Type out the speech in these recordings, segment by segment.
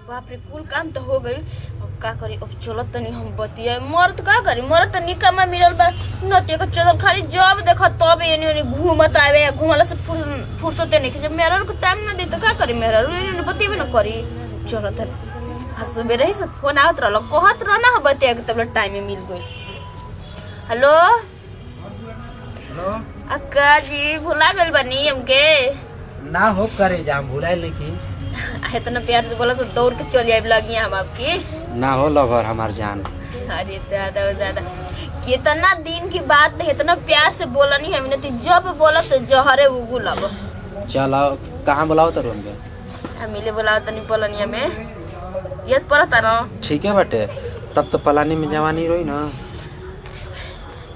बाप रे कुल काम तो हो गई। अब का करी, अब चलत तनी हम बतिया मरत का करी, मरत त निकम्मा मिलल बा नतिया को चलत खाली जब देख तब एनी ओनी घूमत आवे, घुमला से फुर्सते नहीं। जब मेरा को टाइम ना दे तो का करी, मेरा एनी बतियाबे न करी। चलत हसबे रही से फोन आवत रहल, कहत रहना हो बतिया के तब टाइम में मिल गई। हेलो हेलो अक्का जी, भुला गइल बानी हमके? ना हो करे जाम भुलाइल नहीं आहे तो ना प्यार से बोला तो दौड़ के चली आइब लगी हम आपकी। ना हो लवर हमार जान। अरे दादा दादा, कितना दिन की बात है, इतना प्यार से बोला नहीं हमने तो जब बोला तो जहरे उगुल। अब चलो कहाँ बुलाओ तो रूम में हमीले बोला तनी पलनिया में ये पड़ता ना। ठीक है बटे, तब तो पलानी में जवानी रही ना।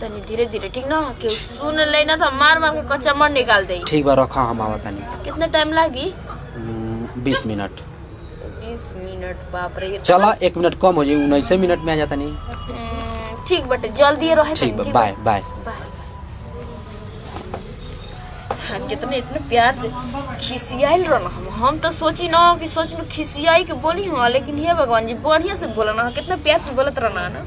तनी धीरे धीरे ठीक ना, के सुन ले ना तो मार मार के कच्चा मर निकाल दे। ठीक बा रखा हम आवत नहीं। कितना टाइम लागी? 20 मिनट। 20 मिनट? बाप रे। चलो 1 मिनट कम हो जाए, 19 मिनट में आ जाता नहीं। ठीक बटे, जल्दी रहे। ठीक बा, बाय बाय। कितने इतने प्यार से खिसियाल रहना हम तो सोची ना कि सोच में खिसियाई के बोली हूँ, लेकिन हे भगवान जी बढ़िया से बोला ना, कितना प्यार से बोलत रहना ना।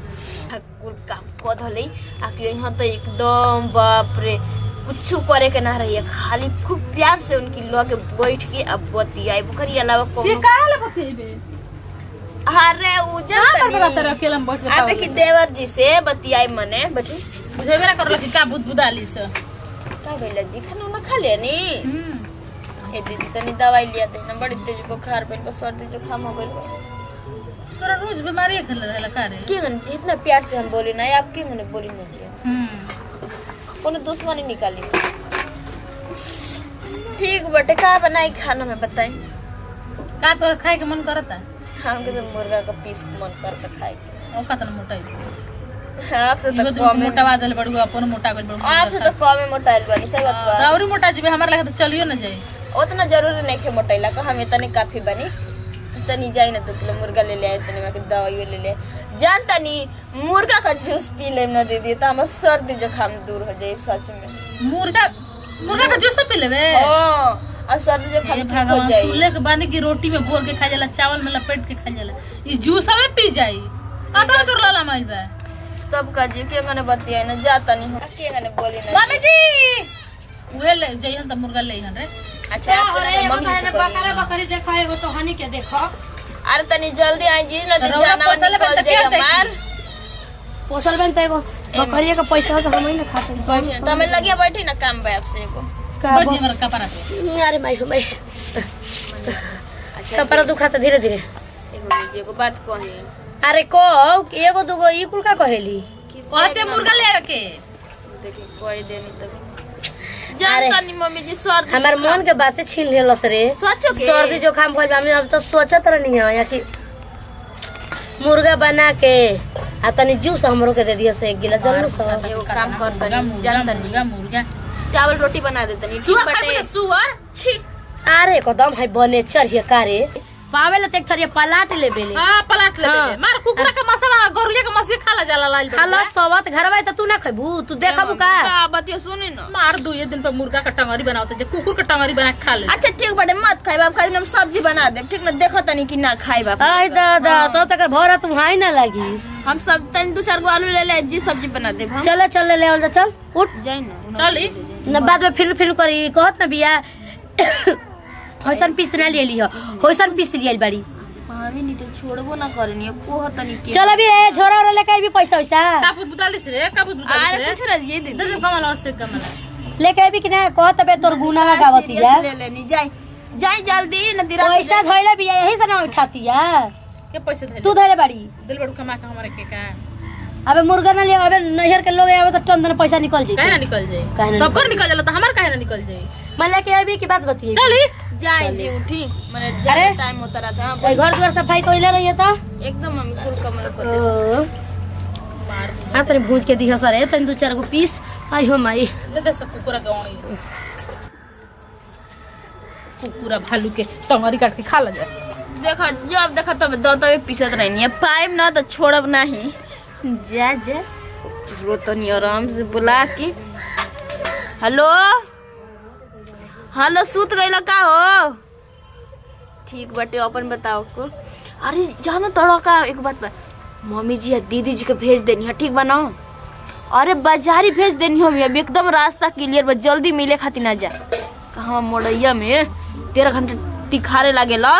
कुल काम कद हले आके यहाँ तो एकदम बाप रे कुछ करे के ना रही है, खाली खूब प्यार से उनकी लगे बैठ के अब बतियाई बुखरी अलावा को अरे उजर अबे की देवर जी से बतियाई मने बची बुझे मेरा करला कि का बुद बुदाली से का भइला जी, खाना ना खा लिया नी? ए दीदी तनी दवाई लिया दे ना, बड़ी तेज बुखार भइल बा, सर्दी जुकाम हो गइल बा। तोरा रोज बीमारी खेल रहला का रे? के गन जी इतना प्यार से हम बोले ना, आप के गने बोली ना जी, कोनो दुश्मनी निकाली। ठीक बटे, का बनाई खाना में बताई? का तोर खाए के मन करता? हम के तो मुर्गा का पीस मन करता खाए के। ओ कतन मोटाई आपसे तो कम मोटा बादल बड़ू, अपन मोटा गइल बड़ू। आपसे तो कम मोटाइल बनी सही बात बा। दावरी मोटा जीबे हमरा लगे तो चलियो ना जाई, उतना जरूरी नहीं है मोटाइला का, हम इतने काफी बनी। तनी जाई ना 2 किलो मुर्गा ले ले आए, तनी में दवाई ले ले जान, तनी मुर्गा का जूस पी ले ना दीदी तो हम सर्दी जुकाम दूर हो जाए। सच में मुर्गा का जूस पी लेबे? हां, और सर्दी जुकाम ठीक हो जाए। सुले के बानी की रोटी में बोर के खा जाला, चावल में लपेट के खा जाला, ई जूस में पी जाई। आता तोर लाला माइल बा तब का जी के गने बतिया ना जाता नहीं, के गने बोली ना मम्मी जी वे ले जइहन त मुर्गा ले हन रे। अच्छा अरे मम्मी ने बकरा बकरी देखो एगो तो हनी के देखो। अरे तनी जल्दी आई जी ना, जाना निकल जाए हमार पोसल बन त एगो बकरिया का पैसा तो हम ही ना खाते। बैठे तमे लगिया बैठी ना, काम बा आपसे एगो बैठ जी मेरा कपड़ा पे। अरे माई हो माई, अच्छा कपड़ा दुखाता धीरे धीरे। एगो बात कही। अरे को एगो दुगो ई कुल का कहेली? कहते मुर्गा ले आवे के देखी कोई देनी तब जान तनी मम्मी जी सर्दी हमार मन के बातें छीन लेलस रे। सोचो के सर्दी जुकाम भइल बा, हम अब तो सोचत रहनी है या कि मुर्गा बना के आ तनी जूस हमरो के दे दिया से 1 गिलास जल्दी सब। एगो काम कर तनी जान तनी मुर्गा चावल रोटी बना दे तनी। सुअर खाबे सुअर छी। अरे एकदम है बने चढ़िए कारे पावेला ते थरिया पलाट ले बेले। हां पलाट ले बेले मार कुकुरा के मसवा गोरुया के मसी खाला जाला लाल खाला सवत घरवा त तू ना खबू, तू देखबू का? का बतिया सुनी ना, मार दू ये दिन पे मुर्गा का टंगरी बनावते जे कुकुर का टंगरी बना के खा ले। अच्छा ठीक बड़े मत खाई बाप, खाली हम सब्जी बना दे ठीक ना, देखो तनी कि ना खाई बाप। आई दादा तो तकर भरा तू हाई ना लागी। हम सब तनी 2-4 गो आलू ले ले जी सब्जी बना दे हम। चल चल ले आल चल उठ जाई ना चली न बाद में फिर करी कहत न बिया होइसन पीस ना ले लियो, होइसन पीस लियल बाड़ी पावे नहीं तो छोड़बो ना करनी को तनी के। चल अभी रे झोरा रे लेके भी पैसा वैसा काबूत बुतालिस रे काबूत बुतालिस रे। अरे कुछ रह ये दे दे कमला से कमला लेके भी कि ना कहत बे तोर गुना लगावती है। ले लेनी जाई जाई जल्दी न दिरा पैसा धइले बिया यही से ना उठाती है। के पैसे धइले तू धइले बाड़ी दिल बड़ू कमा के हमरा के का। अबे मुर्गा ना ले अबे नैहर के लोग आवे तो टन पैसा निकल जाई। काहे ना निकल जाई? सबकर निकल जाला त हमर काहे ना निकल जाई? मैं लेके अभी की बात बतिए। चली जाई जी उठी मैंने ज्यादा टाइम होता रहा था। घर द्वार सफाई कइले रहिए त एकदम हम कुल कमल कर मार हां तने भूज के दिह सरे तने 2-4 गो पीस आई हो माई दे दे सब कुकुरा गवणी कुकुरा भालू के टंगरी काट के खा ल जा। देखा जब देखा तब दतवे पीसत रहनी है, पाइप ना तो छोड़ब नहीं। जा जा रोतनी आराम से बुला के। हेलो हेलो सूत गइल का हो? ठीक बटे अपन बताओ को। अरे जानो तोड़ा का एक बात बा, मम्मी जी या दीदी जी के भेज देनी है, ठीक बा ना? अरे बाजारी भेज देनी हो अब एकदम रास्ता क्लियर बा, जल्दी मिले खातिर ना जा। कहाँ मोड़ैया में 13 घंटे तिखारे लागेला।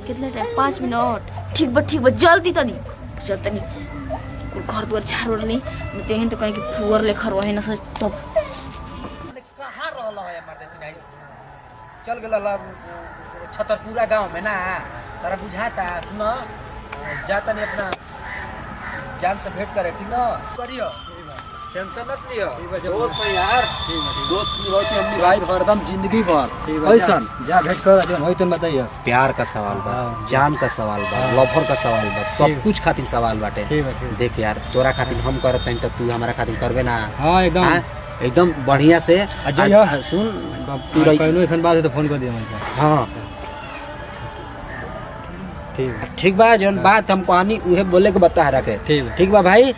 कितने टाइम? 5 मिनट। ठीक बा जल्दी तनी चल तनी घर दुआर झाड़ उड़ ली, नहीं तो कहीं कि फुअर लेखर रहे ना सच तब। कहाँ रहला है मर्दे तू? नहीं चल गेला छतरपुरा गांव में ना, तारा बुझाता न जाता नहीं अपना जान से भेंट करे, ठीक ना? करियो टेंशन मत लियो, दोस्त है यार, दोस्त की होती हमनी भाई हरदम जिंदगी भर। ऐसन जा भेंट कर दे, होई तो बताइए। प्यार का सवाल बा, जान का सवाल बा, लवर का सवाल बा, सब कुछ खातिर सवाल बाटे। देख यार तोरा खातिर हम करत हई त तू हमारा खातिर करबे ना? हां एकदम एकदम बढ़िया से। सुन तू कहनो ऐसन बात है तो फोन कर दिया मुझे। हाँ ठीक बा, जौन बात हम कहानी उहे बोले के बता रखे। ठीक बा भाई,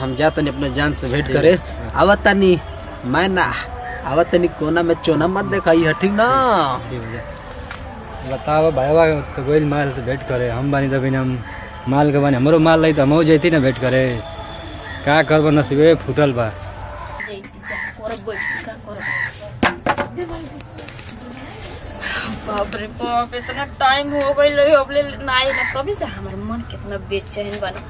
हम जा तनी अपने जान से भेंट करे। आवत तनी मैं ना आवत तनी कोना में चोना मत देखाई है, ठीक ना? बताओ भाईवा तो गोइल माल से भेंट करे, हम बानी तभी हम माल के बानी, हमरो माल लाई तो हम जैती ना भेंट करे। का करब नसीबे फूटल बा। बाप रे बाप, इतना टाइम हो गई लो अब ले ना आए ना, तभी से हमारा मन कितना बेचैन बना।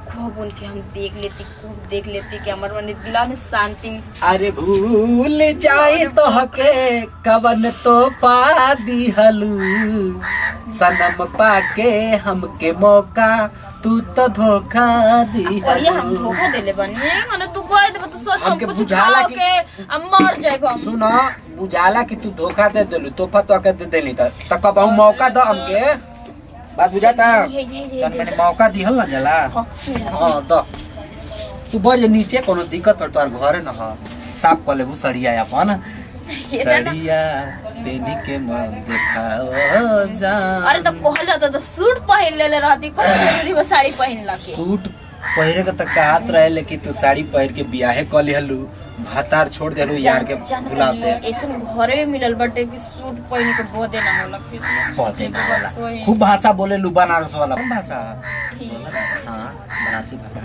खूब उनके हम देख लेती कि हमारे मन दिला में शांति। अरे भूल जाए तो हके कवन तो पा दिहलू, सनम पाके हमके मौका तू तो धोखा दी। और ये हम धोखा देले बनी माने तू कह दे तो सोच हम कुछ खा के हम मर जाए हम। सुनो बुझाला कि तू धोखा दे देलू, तोहफा तो आके दे देली त कब हम मौका दो हमके, बात बुझाता? तन मैंने मौका दिहल ना जला। हां दो तू बढ़ जा नीचे, कोनो दिक्कत पर तोर घरे न ह, साफ कर लेबू सड़िया अपन सड़िया पेनी के मन देखाओ जा। अरे तो कहला तो सूट पहन लेले रहती, कोनो जरूरी बा साड़ी पहन ला के? सूट पहिरे के त कहत रहे, लेकिन तू साड़ी पहिर के बियाहे क लेहलू, भातार छोड़ देलू यार के बुलाते। ऐसन घरे मिलल बटे कि सूट पहन के बोदे ना होला, फिर बोदे ना होला। खूब भाषा बोले लू, बनारस वाला भाषा। हां बनारसी भाषा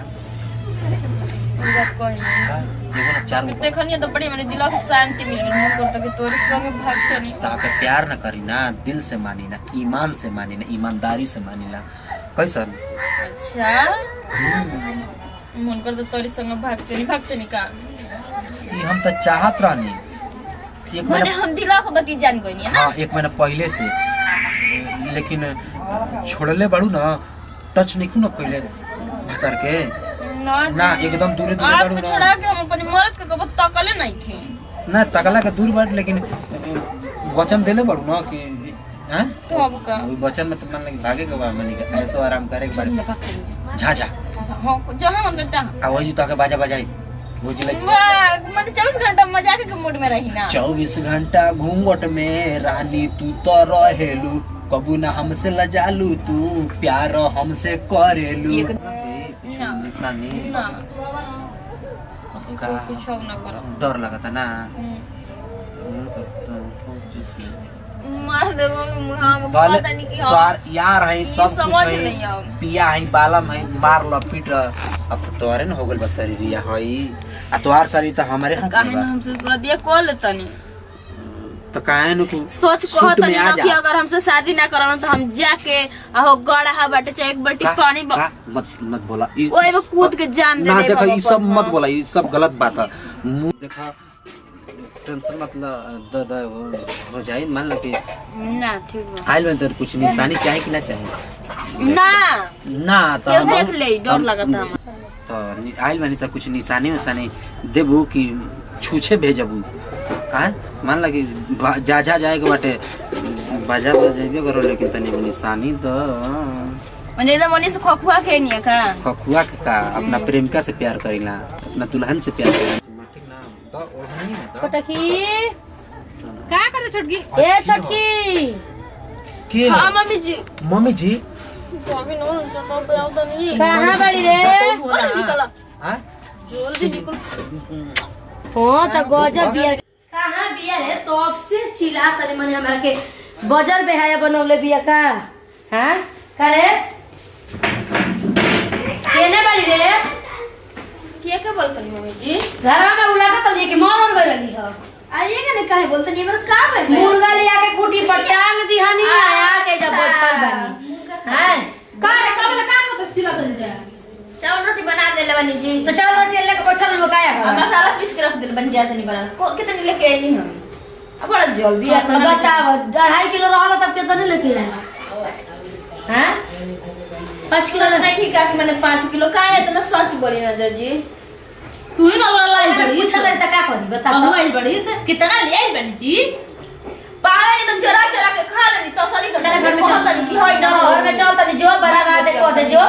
देखनिए तो बड़ी मैंने दिला की शांति मिल गई। मन करता कि तोरे संग भाग चली। ताके प्यार न करी ना, दिल से मानी ना, ईमान से मानी ना, ईमानदारी से मानी ना। कैसन? अच्छा मन करता तोरे संग भाग चली का? ये हम तो चाहत रहनी एक महीना, हम दिला को बती जान गई ना। हां 1 महीना पहले से, लेकिन छोड़ले बाड़ू ना, टच नहीं न कइले भतर के ना एकदम दूर बाड़ू ना। आप छोड़ा के हम अपनी मर्द के कब तकले नहीं खी ना, तकला के दूर बाड़, लेकिन वचन देले बाड़ू ना कि हैं तो अब का वचन में तो मान लगे भागे के बा, माने के ऐसो आराम करे के बाड़ जा हां जहां मन करता आ वही तो के बाजा बजाई बुझले। मैं 24 घंटा मजाक के मूड में रही ना। 24 घंटा घूंघट में रानी तू तो रहेलू, कबू ना हमसे लजालू, तू प्यार हमसे करेलू। ना कुछ ना करो, डर लगता ना? मार दे हम पता नहीं कि तोर यार है, सब समझ कुछ नहीं है, अब पिया है, बालम है, मार ल पीट। अब तोरे न हो गइल बस शरीरिया हई, आ तोहार शरीर त हमारे हाथ काहे में ना बा। हमसे शादी कर लेतनी? तो काहे न सोच कहतनी ना कि अगर हमसे शादी ना कराना तो हम जाके आहो गड़ा बाटे चाहे एक बाल्टी पानी मत बोला, ओए में कूद के जान दे ना। दे देखो बाबा ये सब पर, मत बोला, ये सब गलत बात है। मुंह देखा टेंशन मतलब हो जाए, मान लो कि ना ठीक बा आइल में तो कुछ निशानी चाहे कि ना चाहे ना ना, तो केहू देख ले डर लगता हम तो आइल में तो कुछ निशानी उशानी देबू कि छूछे भेजबू? हां मान ला कि जा जाएगा बाटे बाजा बजेबे करो, लेकिन तनी निशानी तो मने एकदम मनी से खखुआ के नहीं का खखुआ के का अपना प्रेमिका से प्यार करेला, अपना दुल्हन से प्यार करेला। ठीक ना? तो ओहनी में तो छोटकी का करे छोटकी? ए छोटकी के हां मम्मी जी मम्मी अभी नो तो बेवता नहीं कहां बड़ी रे? अरे निकल हां जल्दी निकल। हां त गजब बिया कहां बिया रे? तब से चिल्ला तनी मने हमरा के बजल बेहाया बनौले बिया का? हां करे केने बड़ी रे के बोलतनी मम्मी जी घरवा में उलाटा त लेके मर और गई रही हो आइए का नहीं काहे बोलतनी एबर का भइल मुर्गा लिया के कुटी पर टांग दिहानी आया के जब बैठल बानी हैं का रे कब ले का तो सिला कर जा चावल रोटी बना देले बनी जी तो चावल रोटी लेके बैठल हो काया अब मसाला पीस के रख दिल बन जात नहीं बना कितने लेके आई हम अब बड़ा जल्दी तो बताओ 2.5 किलो रहल तब कितने लेके आए हैं 5 किलो नहीं ठीक है कि मैंने 5 किलो का है इतना सच बोली ना जी तू ही ना लाई बड़ी पूछल त का करी बता अब आई बड़ी से कितना ले आई बनी जी पावे नहीं तो चरा चरा के खा लेनी तो सली तो तेरे घर में बहुत तनी की होई चल घर में चल तनी जो बना दे को दे जो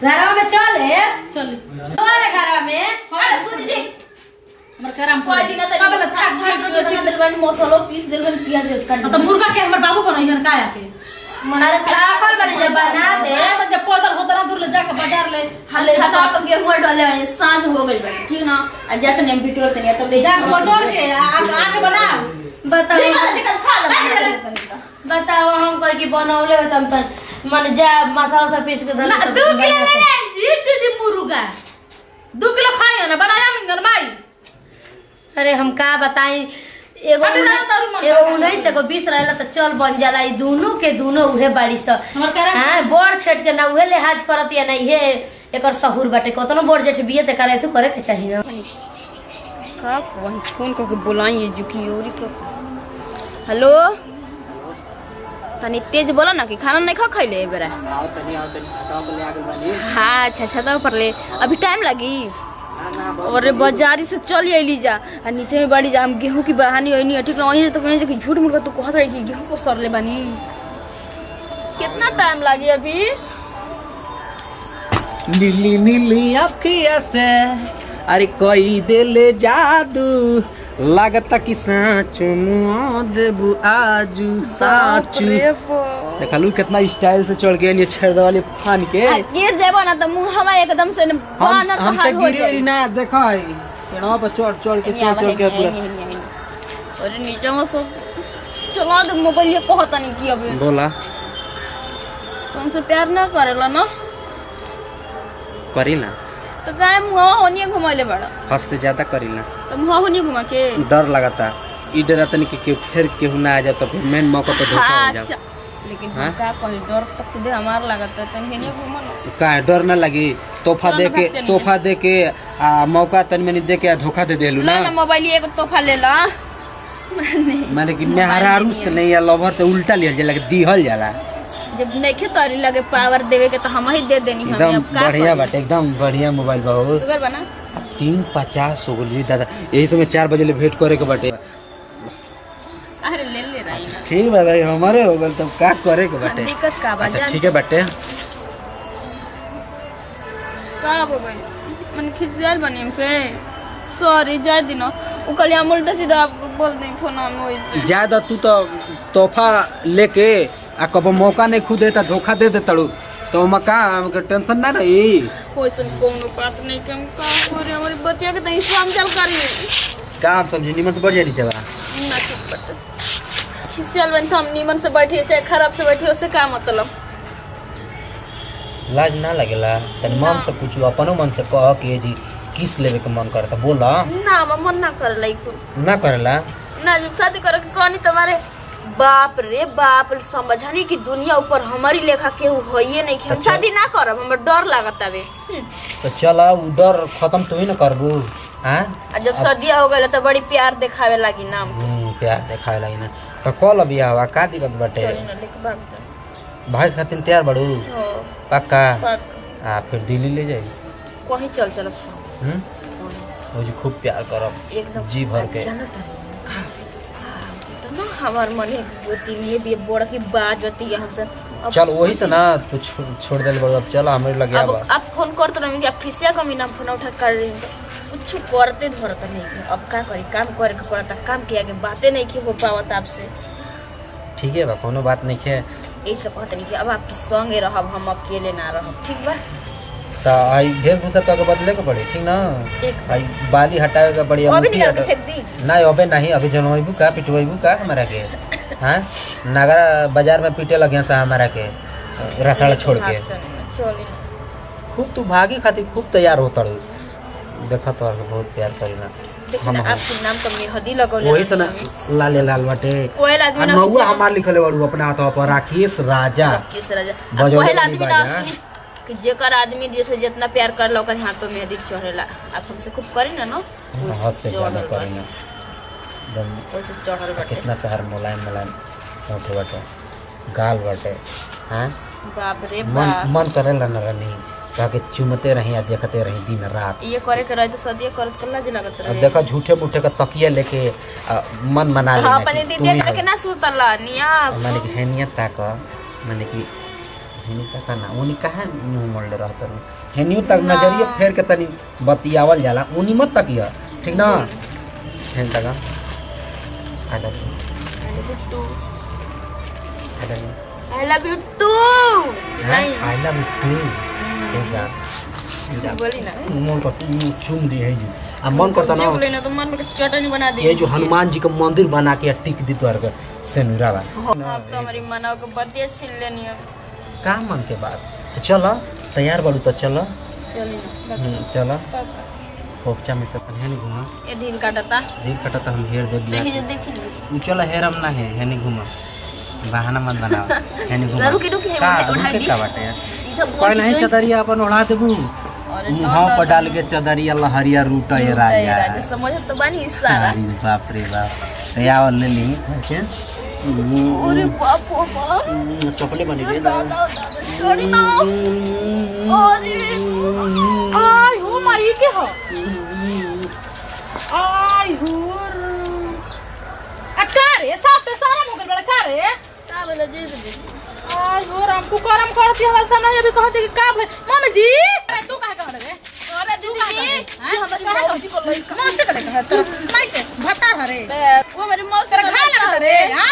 घरवा में चल है चल तोरे घरवा में अरे सुन जी हमर करम कोई दिन तनी कब ले थाक फिर दिल बन मसालो पीस दिल बन प्याज काट तो मुर्गा के हमर बाबू बनाई हन काया के अरे थाकल बनी जब बना दे तो जब पोदर होतरा दूर ले जाके बाजार ले हले छता पर गेहूं डाले वाली सांझ हो गई बड़ी ठीक ना आ जाके नेम बिटोर तनी तब ले जा मोटर के आके बना बताओ देखल खा ले बताओ हम कोई की बनौले हो तम तक मन जा मसाला सब पीस के ना 2 किलो ले ले जी दीदी मुर्गा 2 किलो खाई ना बनाया मिंगन माई अरे हम का बताई एगो 19 एगो 20 रहला त चल बन जाला ई दोनों के दोनों उहे बाड़ी स हमर करे हां बड़ छेट के ना उहे लिहाज करत या ना इहे एकर सहूर बाटे कतनो बड़ जेठ बिये त करे तू करे के चाहि ना का फोन करके बुलाई ये जुकी और के हेलो तनी तेज बोलो ना कि खाना नहीं खा खइले बेरा आओ तनी छटाव पे ले आगे बनी हाँ अच्छा छता पर ले अभी टाइम लगी और बाजारी से चली अली जा और नीचे में बाड़ी जा हम गेहूं की बहानी होई नहीं ठीक ना वहीं तो कहीं कि झूठ मूठ तू कहत रही कि गेहूं को सर ले बनी कितना टाइम लगी अभी नीली नीली अखिया से अरे कोई दिल जादू लागता कि साचू मुआ देबू आजू साचू देखलू कितना स्टाइल से चढ़ गए ये छेड़ वाली फान के गिर जेबो ना तो मुंह हवा एकदम से बानर तो हमसे हाल हो गिरी जाए ना देखो पेड़वा पर चढ़ चढ़ के पूरा अरे नीचे में सो चला दे मोबाइल ये कहता नहीं कि अभी बोला तुमसे प्यार ना करेला ना करी ना तो काय मुंह होनी घुमाले बड़ा हद से ज्यादा करी ना तो मुंह होनी घुमा के डर लगाता ई डर तनी कि फिर केहू ना आ जाए तो फिर मेन मौका पे धोखा हो अच्छा जाए लेकिन हाँ? का कहीं डर तक दे हमार लागत है तनी नहीं घुमा का डर ना लगी तोहफा दे के आ मौका तन में दे के धोखा दे देलू ना ना मोबाइल एगो तोहफा ले ला माने कि मेहरारू से नहीं या लवर से उल्टा लिया जाला कि दिहल जाला जब नहीं तोरी लगे पावर देवे के तो हम ही दे देनी हमें एकदम अब का बढ़िया बाटे एकदम बढ़िया मोबाइल बा हो शुगर बना 350 हो गई दादा यही समय 4 बजे ले भेंट करे के बाटे अरे ले ले रही ना ठीक बा भाई हमारे हो गल तब का करे के बाटे दिक्कत का अच्छा बाजार ठीक है बाटे का हो गई मन खिसियाल बनी हमसे सॉरी जा दिनो उ कल हम उल्टा सीधा बोल दे फोन में वैसे ज्यादा तू तो तोहफा लेके आ कब मौका नहीं खुद देता धोखा दे दे तड़ू तो मका हमके टेंशन ना रही वैसे कोनो बात नहीं कि हम का करे हमारी बतिया के तो इस्लाम चल करी का हम समझे निमन से बढ़ जानी जबा ना ठीक बट खिसियाल बन हम नीमन से बैठे चाहे खराब से बैठे उससे का मतलब लाज ना लगेला तन मन से पूछू अपनो मन से कह के जी किस लेवे के मन करता बोला ना मन ना कर लाई ना करेला ना जब शादी करे के कहनी तुम्हारे बाप रे बाप समझनी कि दुनिया ऊपर हमारी लेखा केहू होइए नहीं हम अच्छा। शादी ना करब हमरा डर लागत हवे तो चला उ डर खत्म तो ही ना करबू हां आ जब शादी हो गइल तो बड़ी प्यार दिखावे लागी नाम प्यार देखाए लगी ना तो कल बिया हुआ का दिक्कत बाटे चली ना लेके भाग जा भाई खातिर तैयार बड़ू हो पक्का भाग आ फिर दिल्ली ले जाई कहीं चल चलब सब वो जी खूब प्यार करब एकदम जी भर के जानत है तो ना हमार मन है गोती ये भी बड़ा की बात होती है हमसे अब चल वही से ना तू छोड़ दे बड़ू अब चल हमें लगे अब आप फोन करते रहेंगे आप फिसिया कमी ना फोन उठा कर देंगे कुछ करते धरत नहीं है अब का करी काम करे के पड़ता काम के आगे बातें नहीं की हो पावत आपसे ठीक है बा कोनो बात नहीं है यही सब कहते नहीं कि अब आपके संगे रहब हम अकेले ना रहब ठीक बा तो आई वेशभूषा तो आगे बदले के पड़ी ठीक ना ठीक आई बाली हटावे का पड़ी अभी अंगूठी निकाल के हटा- फेंक दी नहीं अबे नहीं अभी जनवैबू का पिटवैबू का हमारा के हाँ नगर बाजार में पीटे लगे सा हमारा के रसाड़ा छोड़ के चली खूब तू भागी खातिर खूब तैयार होता देखा तो बहुत प्यार करीना देखिए ना आपके नाम तो मेहदी लगौले वही से ना लाले लाल बाटे कोयल आदमी ना नौवा हमार लिखले बाड़ू अपना हाथ पर राकेश राजा किस राजा बजौले कोयल वाली आदमी ना बाजा। सुनी कि जेकर आदमी जैसे जितना प्यार कर लो ओकर हाथ पे मेहंदी चढ़ेला आप हमसे खूब करी ना हाथ से ज्यादा करीना एकदम वैसे चढ़ल बाटे कितना प्यार मुलायम मुलायम होठे बाटे गाल बाटे हाँ बाप रे मन बाप मन करेला न रही ताकि चुमते रही या देखते रही दिन रात ये करे के रहे तो सदिए करत कल्ला जी लगत अब रहे देखो झूठे मूठे का तकिया लेके मन बना लेना हां अपने दीदी के ना सुतला निया माने कि हेनियत ताक माने कि हेनी तक ना उनी कहाँ मुंह मोड़ले रहत रहे हेनियो तक नजरिए फेर के तनी बतियावल जाला उनी मत तकिया ठीक ना हेन तक I love you I love you too नहीं आई लव यू टू ऐसा बोली ना मन को चूम दी है जी आ मन करता ना बोले ना तो मन में चटनी बना दी ये जो हनुमान जी का मंदिर बना के टिक दी द्वार का सेनुरा बा अब तो हमारी मनाओ के बर्थडे छीन लेनी है का मन के बात तो चलो तैयार बाड़ू तो चलो चली ना चलो खोपचा में चपन है नहीं घूमा ये ढील काटता जी कटा तो हम हेर दे दिया देखी चलो हेर हम ना है नहीं घूमा बहाना मत बनाओ है नहीं घूमा रुकी रुकी का उठा दी का बाटे यार सीधा कोई नहीं चदरिया अपन ओढ़ा देबू मुंह पर डाल के चदरिया लहरिया रूटा ये राजा राजा समझ तो बानी सारा अरे बाप रे बाप तो या ले ली क्या अरे बाप रे बाप चपले बनी रे छोड़ी ना अरे आई हो माई के हो आई हो अकारे साफ पे सारा मुगल बड़ा कारे का बोला जी दीदी आई हो राम को करम करती हमारे सामने अभी कहते कि का भाई मम्मी जी अरे तू काहे कह लगे अरे दीदी जी हमारी मौसी को लई मौसी के लगे तोर माई के भता हरे वो हमारी मौसी तेरा खा लगा रे हां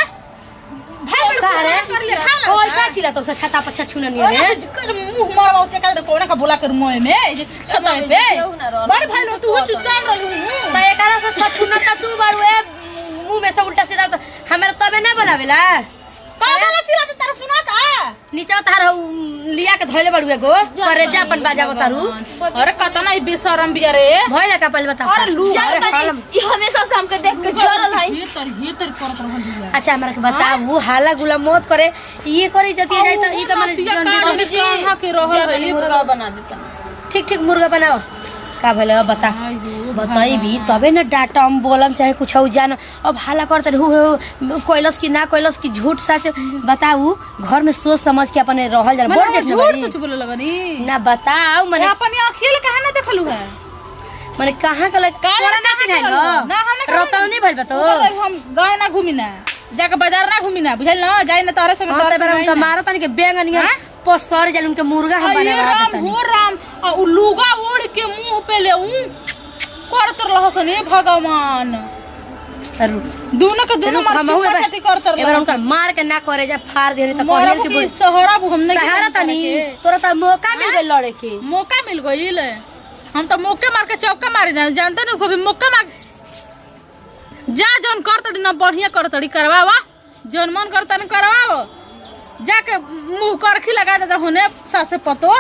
भाई का रे कर ले खा लगा कोई का छिला तो छाता पर छछुना नहीं रे मुंह मारवा के का कोना का बोला कर मोए में छता पे बड़ भाई लो तू चुतान रहलू तो एकरा से छछुना का तू बाड़ू ए मुंह में से उल्टा सीधा तो हमरा तबे ना बनावेला पागल चिरा तो तारा सुना था नीचे तार लिया के धइले बाड़ू एगो करे जा अपन बाजाव तारू अरे कतना ई बेशरम बिया रे भइल का पहले बता अरे लू ये हमेशा से हमके देख के जरल है ये तर करत रहल बिया अच्छा हमरा के बताऊ हाला गुला मत करे ये करी जती जाई तो ई तो माने मम्मी जी कहां के रहल है मुर्गा बना देता ठीक ठीक मुर्गा बनाओ का भले बता बताई भी तबे ना डाटा हम बोलम चाहे कुछ हो जान अब हाला करते रहू कोइलस की ना कोइलस की झूठ सच बताऊ घर में सोच समझ के अपने रहल जा बोल जे झूठ सच बोले लगनी ना बताओ मने अपन अखिल कहां ना देखलू है मने कहां के कोना ना चिन्हाई ना हम रोतौ नहीं भइल बतो हम गांव ना घूमी ना जाके बाजार ना घूमी ना बुझल ना जाई ना तारे संग हां तबे हम तो मारो तनी के बेंगनिया पसर जाल उनके मुर्गा हम बना देतनी हो राम उ लुगा ओढ़ के मुंह पे ले करत रहसन हे भगवान दोनों के दोनों मार चिपटी करत एबर हम मार के ना करे जा फाड़ देनी त कहले कि मोर सहारा हम नहीं सहारा तनी तोरा त मौका मिल गेल लड़े के मौका मिल गइल हम तो मौके मार के चौका मारी ना जानते ना कभी मौका मार जा जोन करतड़ी ना बढ़िया करतड़ी करवावा जोन मन करतन करवाओ जाके मुंह करखी लगा देता होने सासे पतो